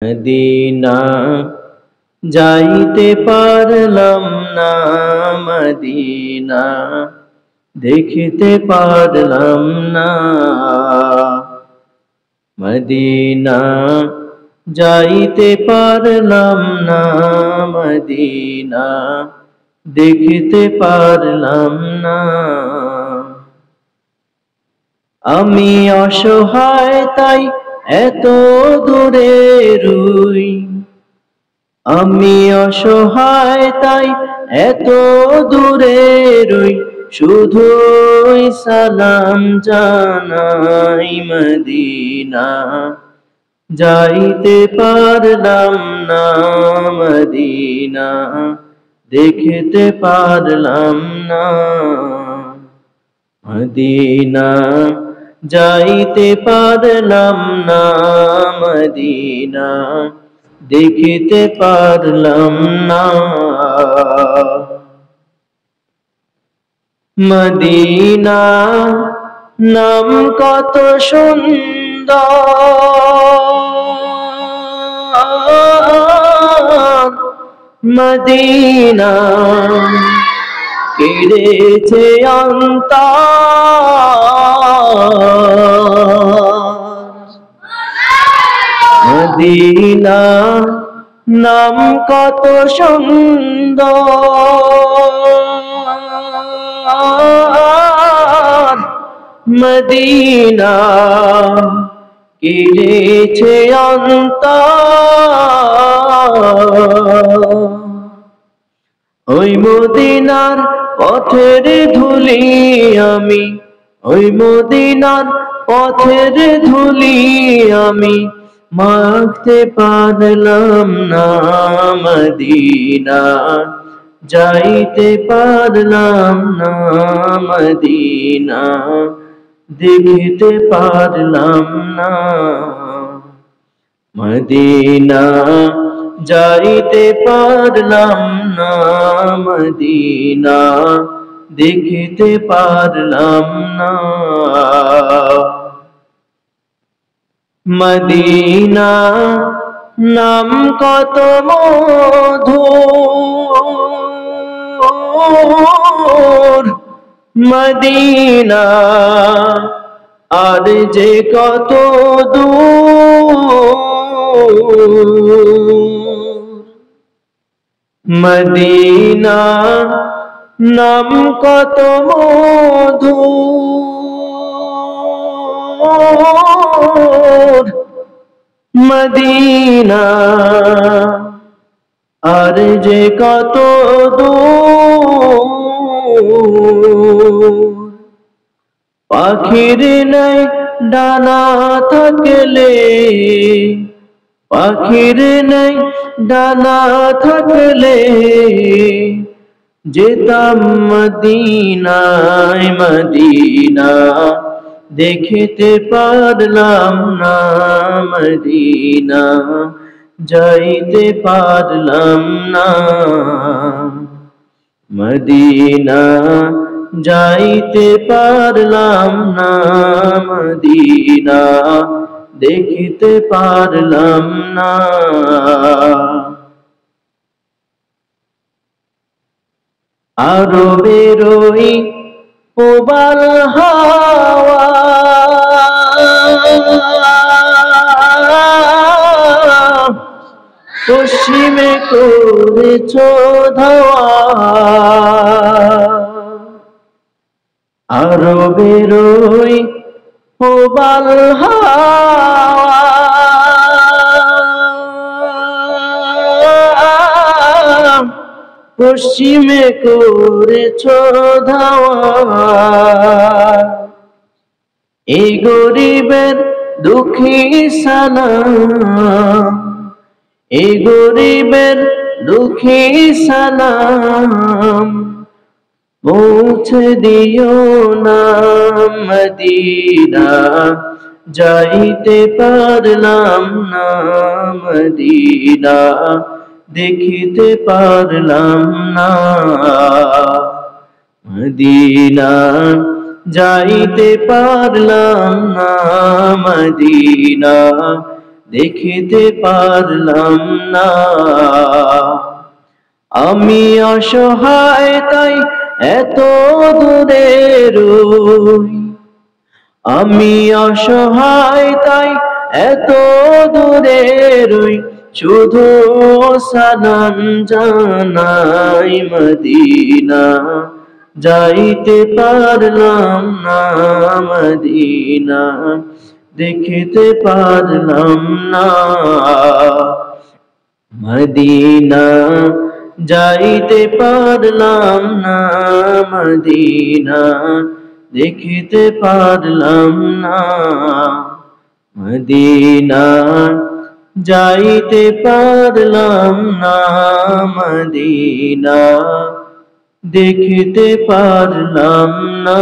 Medina যাইতে পারলাম না, মদিনা দেখিতে পারলাম না। মদিনা যাইতে পারলাম না, মদিনা দেখিতে পারলাম না। আমি অসহায় তাই এত দূরে রই, আমি অসহায় তাই এত দূরে রই, শুধুই সালাম জানাই। মদিনা যাইতে পারলাম না, মদিনা দেখিতে পারলাম না। মদিনা যাইতে পারলাম না, মদিনা দেখিতে পারলাম না। মদিনা নাম কত সুন্দর, মদিনা কেড়েছে অন্তর। মদিনা নাম কত সুন্দর, মদিনা কেড়েছে অন্তর। ওই মদিনার পথের ধুলি আমি, ওই মদিনার পথের ধুলি আমি মাখতে পারলাম না। মদিনা যাইতে পারলাম না, মদিনা দেখিতে পারলাম না। মদিনা যাইতে পারলাম না, মদিনা দেখিতে পারলাম না। মদিনা নাম কত মধুর, মদিনা আর যে কত দূর। মদিনা নাম কত মধুর, মদিনা আর যে কত দূর। পাখির নাই ডানা থাকলে, পাখির নাই ডানা থাকলে যেতাম মদিনায়। মদিনা দেখিতে পারলাম না, মদিনা যাইতে পারলাম না। মদিনা যাইতে পারলাম না, মদিনা দেখিতে পারলাম না। আরো বেরোই প্রবাল হাওয়া, পশ্চিমে করেছ ধাওয়া। আরো বেরোই প্রবাল হাওয়া, পশ্চিমে করেছ ধাওয়া। এই গরিবের দুঃখী সালাম, এই গরিবের দুঃখী সালাম পৌঁছে দিও না। মদিনা যাইতে পারলাম না, মদিনা দেখিতে পারলাম না। মদিনা যাইতে পারলাম না, মদিনা দেখিতে পারলাম না। আমি অসহায় তাই এত দূরে রই, আমি অসহায় তাই এত দূরে রই, শুধু সালাম জানাই মদিনা, যাইতে পারলাম না মদিনা, দেখিতে পারলাম না মদিনা, যাইতে পারলাম না মদিনা, দেখিতে পারলাম না মদিনা, যাইতে পারলাম না মদিনা, দেখিতে পারলাম না।